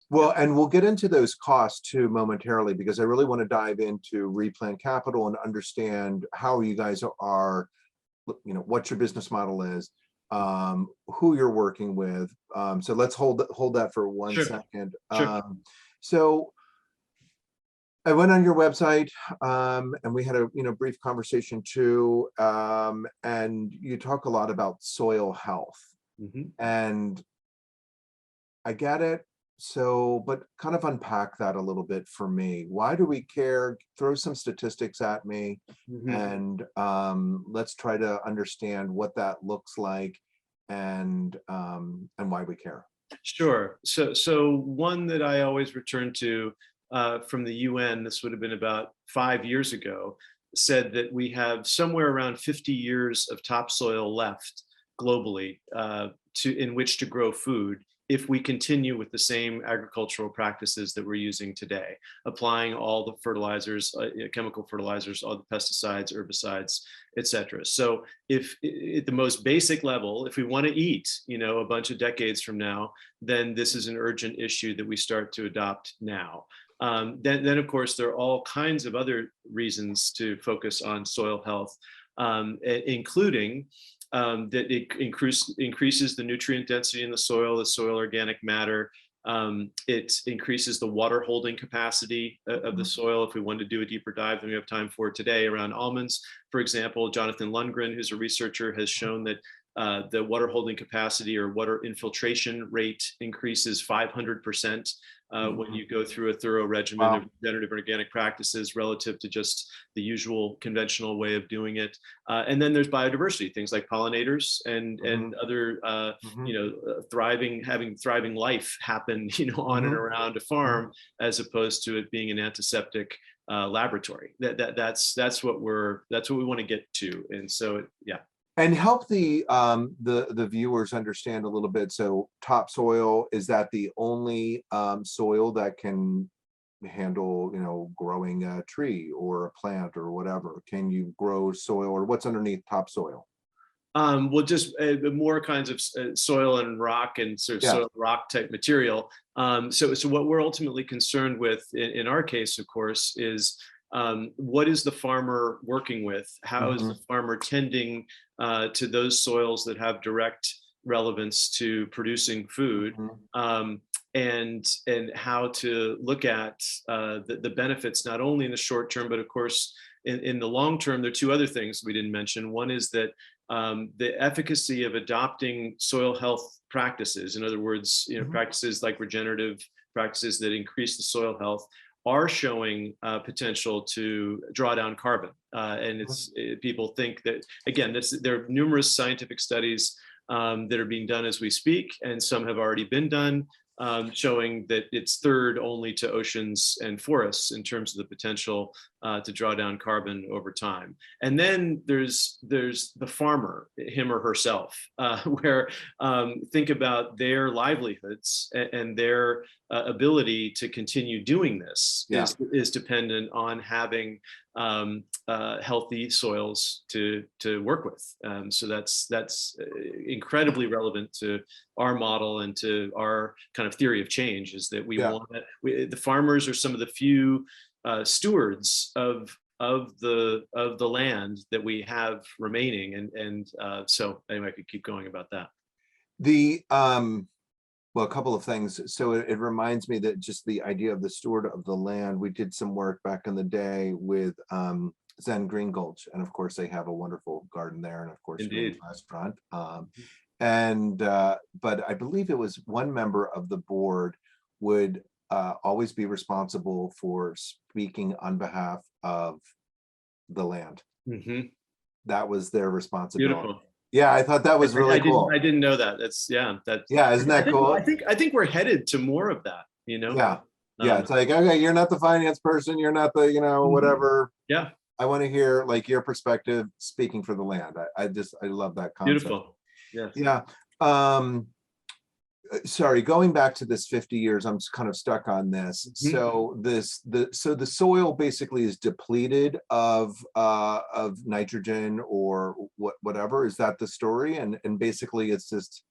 Well, and we'll get into those costs too momentarily, because I really want to dive into rePlant Capital and understand how you guys are, what your business model is, who you're working with. So let's hold that for one Sure. second. Sure. So I went on your website, and we had a brief conversation too, and you talk a lot about soil health, and I get it. So, but kind of unpack that a little bit for me. Why do we care? Throw some statistics at me, and let's try to understand what that looks like, and why we care. Sure. So one that I always return to from the UN, this would have been about 5 years ago, said that we have somewhere around 50 years of topsoil left globally in which to grow food, if we continue with the same agricultural practices that we're using today, applying all the fertilizers, chemical fertilizers, all the pesticides, herbicides, etc. So if at the most basic level, if we want to eat, a bunch of decades from now, then this is an urgent issue that we start to adopt now. Then of course, there are all kinds of other reasons to focus on soil health, including that it increases the nutrient density in the soil organic matter. It increases the water holding capacity of the soil. If we want to do a deeper dive than we have time for today around almonds, for example, Jonathan Lundgren, who's a researcher, has shown that the water holding capacity or water infiltration rate increases 500% when you go through a thorough regimen of regenerative organic practices relative to just the usual conventional way of doing it. And then there's biodiversity, things like pollinators and other, having thriving life happen, on and around a farm, as opposed to it being an antiseptic laboratory. That's what we want to get to. And so, yeah. And help the viewers understand a little bit. So topsoil, is that the only soil that can handle, growing a tree or a plant or whatever? Can you grow soil, or what's underneath topsoil? Well, just more kinds of soil and rock and sort of soil rock type material. So what we're ultimately concerned with in our case, of course, is what is the farmer working with? How is the farmer tending to those soils that have direct relevance to producing food, and how to look at the benefits, not only in the short term, but of course, in the long term. There are two other things we didn't mention. One is that the efficacy of adopting soil health practices, in other words, practices like regenerative practices that increase the soil health, are showing potential to draw down carbon. And people think that, again, there are numerous scientific studies that are being done as we speak, and some have already been done, showing that it's third only to oceans and forests in terms of the potential to draw down carbon over time. And then there's the farmer, him or herself, where think about their livelihoods and their ability to continue doing this is dependent on having healthy soils to work with. So that's incredibly relevant to our model and to our kind of theory of change, is that we want the farmers are some of the few stewards of the land that we have remaining, and so anyway, I could keep going about that. Well, a couple of things. So it reminds me that just the idea of the steward of the land. We did some work back in the day with Zen Green Gulch, and of course they have a wonderful garden there, and of course a restaurant. But I believe it was one member of the board would always be responsible for speaking on behalf of the land. That was their responsibility. Beautiful. Yeah, I thought that was really cool. I didn't know that. Isn't that cool? I think we're headed to more of that, Yeah. It's like, okay, you're not the finance person, you're not the, whatever. Yeah. I want to hear like your perspective speaking for the land. I love that concept. Beautiful. Yes. Yeah. Sorry, going back to this 50 years, I'm kind of stuck on this. So the soil basically is depleted of nitrogen or whatever. Is that the story? And basically it's just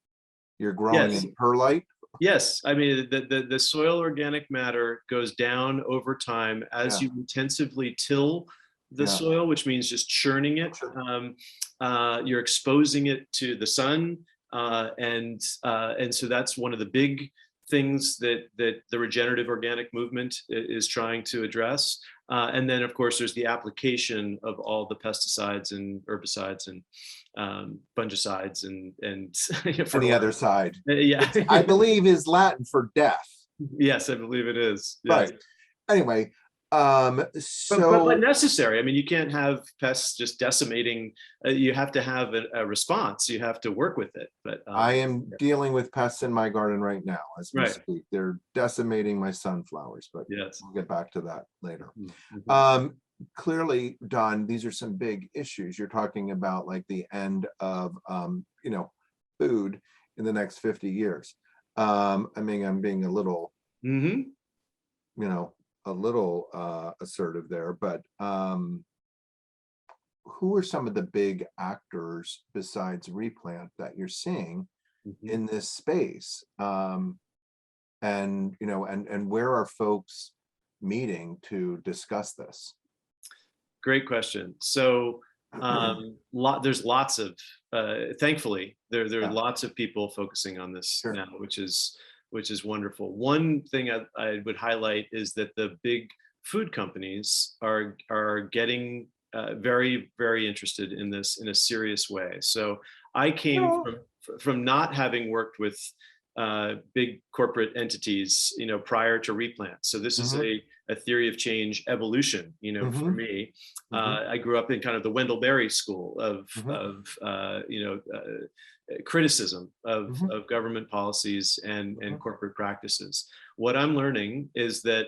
you're growing in perlite. Yes, I mean the soil organic matter goes down over time as Yeah, you intensively till the yeah, soil, which means just churning it. sure. You're exposing it to the sun, and so that's one of the big things that the regenerative organic movement is trying to address. And then, of course, there's the application of all the pesticides and herbicides and fungicides and And the other fertilizer. side, Yeah. which I believe is Latin for death. Yes, I believe it is. Yes. Right. Anyway, But so necessary. I mean, you can't have pests just decimating. You have to have a response. You have to work with it. But I am yeah. dealing with pests in my garden right now as we Right. speak. They're decimating my sunflowers, but Yes. we'll get back to that later. Mhm. Clearly, Don, these are some big issues. You're talking about like the end of food in the next 50 years. I mean, I'm being a little, Mhm. you know, a little assertive there, but who are some of the big actors besides rePlant that you're seeing Mhm. in this space? And and where are folks meeting to discuss this? Great question. So there's lots of thankfully there are Yeah, lots of people focusing on this sure. now, which is wonderful. One thing I would highlight is that the big food companies are getting very, very interested in this in a serious way. So I came No. from not having worked with big corporate entities, prior to rePlant. So this is Hmm. a theory of change evolution, for Hmm. me. Hmm. I grew up in kind of the Wendell Berry school Hmm. criticism Hmm. of government policies and Hmm. corporate practices. What I'm learning is that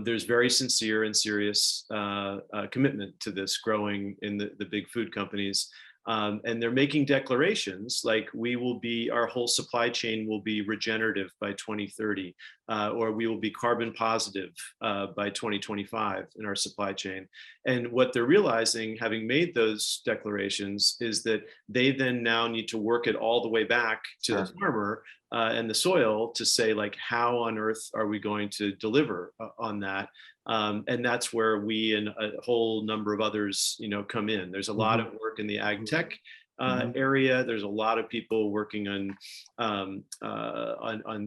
there's very sincere and serious commitment to this growing in the big food companies. And they're making declarations like our whole supply chain will be regenerative by 2030, or we will be carbon positive by 2025 in our supply chain. And what they're realizing, having made those declarations, is that they then now need to work it all the way back to the Sure. farmer and the soil to say, like, how on earth are we going to deliver on that? And that's where we and a whole number of others, come in. There's a lot Hmm. of work in the ag tech Hmm. area. There's a lot of people working on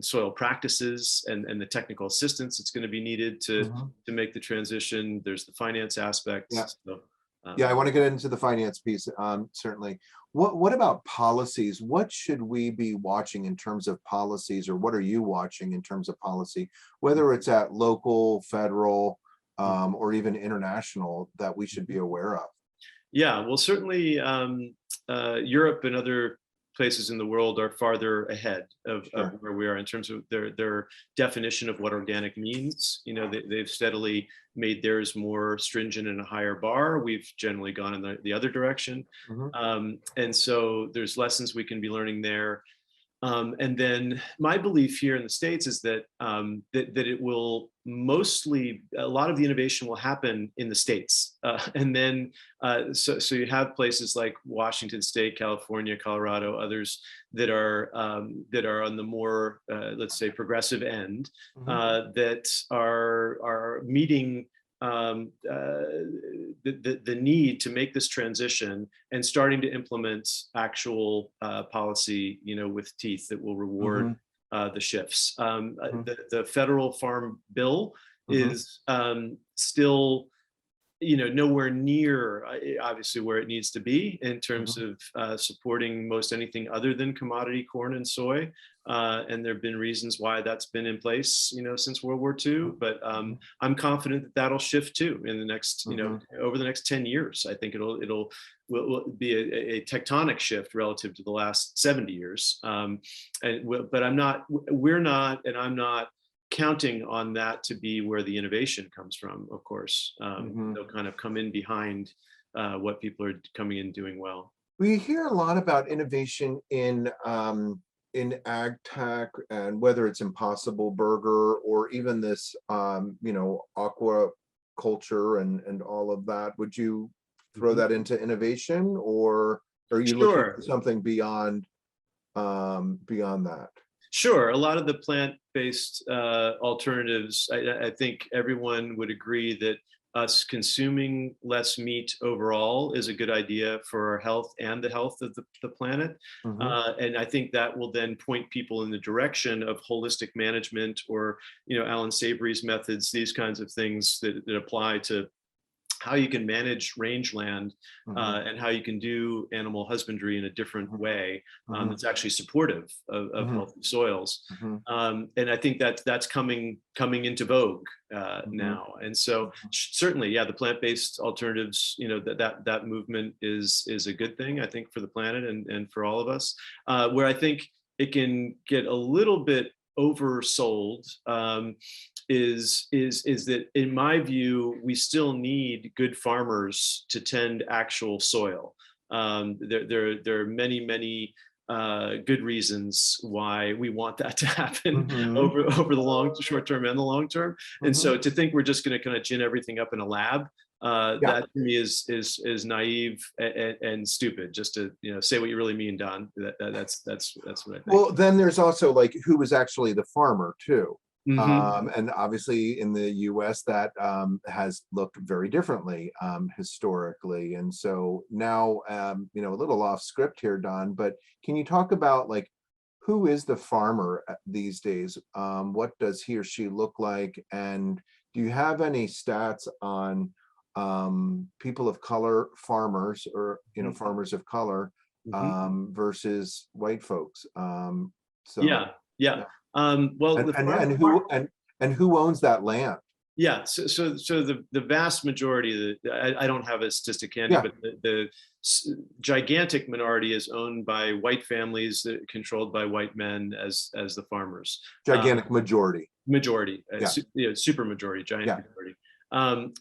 soil practices and the technical assistance that's going to be needed Hmm. to make the transition. There's the finance Yeah. aspects. So, Yeah, I um, want to get into the finance piece, certainly. What about policies? What should we be watching in terms of policies, or what are you watching in terms of policy, whether it's at local, federal, or even international, that we should be aware of? Yeah, well, certainly Europe and other places in the world are farther ahead of Sure. where we are in terms of their definition of what organic means. They've steadily made theirs more stringent and a higher bar. We've generally gone in the other direction. Hmm. And so there's lessons we can be learning there. And then my belief here in the States is that it will mostly, a lot of the innovation will happen in the States. And then, so you have places like Washington State, California, Colorado, others that are on the more, let's say, progressive end, Hmm. that are meeting the need to make this transition and starting to implement actual policy, with teeth that will reward Hmm. the shifts. Hmm. The federal farm bill Hmm. is still, nowhere near obviously where it needs to be in terms Hmm. of supporting most anything other than commodity corn and soy. And there have been reasons why that's been in place, since World War II. But Hmm. I'm confident that that'll shift too in the next, Hmm. over the next 10 years. I think will be a tectonic shift relative to the last 70 years. But we're not, and I'm not counting on that to be where the innovation comes from, of course. Hmm. They'll kind of come in behind what people are coming in doing well. We hear a lot about innovation in ag tech, and whether it's Impossible Burger or even this aqua culture and all of that. Would you throw Mhm. that into innovation, or are you looking Sure. for something beyond that? Sure. A lot of the plant-based alternatives, I think everyone would agree that us consuming less meat overall is a good idea for our health and the health of the planet. Mhm. And I think that will then point people in the direction of holistic management, or, Alan Savory's methods, these kinds of things that apply to how you can manage rangeland, Mhm. and how you can do animal husbandry in a different way, Mhm. that's actually supportive of Mhm. healthy soils. Mhm. And I think that's coming into vogue Mhm. now. And so certainly, yeah, the plant-based alternatives, that movement is a good thing, I think, for the planet and for all of us. Where I think it can get a little bit oversold, is that, in my view, we still need good farmers to tend actual soil. There are many good reasons why we want that to happen Mhm. over the short term and the long term. And Mhm. so to think we're just going to kind of gin everything up in a lab, Yeah. that to me is naive and stupid. Just to say what you really mean, Don. That's what I think. Well, then there's also like who was actually the farmer too. Hmm. And obviously in the US that has looked very differently historically. And so now, a little off script here, Don, but can you talk about like who is the farmer these days? What does he or she look like? And do you have any stats on people of color farmers, or farmers of color Hmm. versus white folks? So Yeah, yeah. yeah. Well, and the and farm, and who and who owns that land? yeah. So the vast majority of I don't have a statistic handy, Yeah. but the gigantic minority is owned by white families, controlled by white men as the farmers. Gigantic majority. Majority, Yeah. super majority, giant Yeah. majority.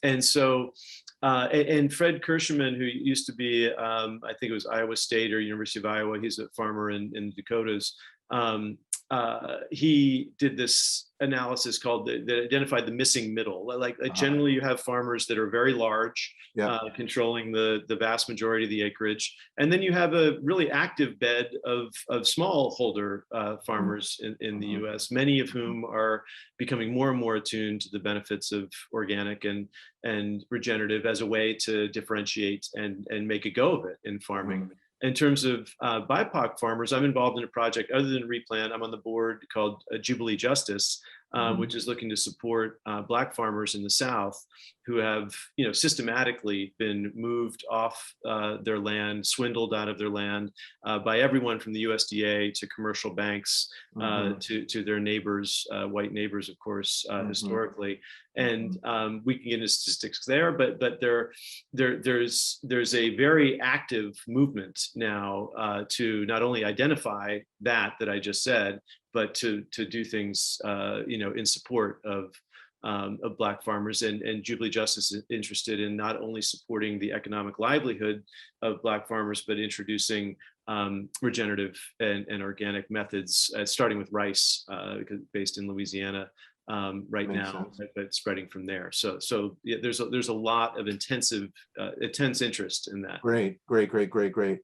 And so, and Fred Kirschman, who used to be, I think it was Iowa State or University of Iowa, he's a farmer in the Dakotas. Um, he did this analysis that identified the missing middle. Like Uh-huh. generally, you have farmers that are very large, Yeah. controlling the vast majority of the acreage, and then you have a really active bed of smallholder farmers in the Mhm. U.S., many of whom are becoming more and more attuned to the benefits of organic and regenerative as a way to differentiate and make a go of it in farming. Mhm. In terms of BIPOC farmers, I'm involved in a project other than rePlant. I'm on the board called Jubilee Justice, Mhm. which is looking to support Black farmers in the South who have, systematically been moved off their land, swindled out of their land by everyone from the USDA to commercial banks, Mhm. to their neighbors, white neighbors, of course, Mhm. historically. And we can get into statistics there, but there's a very active movement now to not only identify that I just said, but to do things in support of Black farmers. And Jubilee Justice is interested in not only supporting the economic livelihood of Black farmers, but introducing regenerative and organic methods, starting with rice, based in Louisiana right Makes now, sense. but spreading from there. So yeah, there's a lot of intense interest in that. Great, great, great, great, great.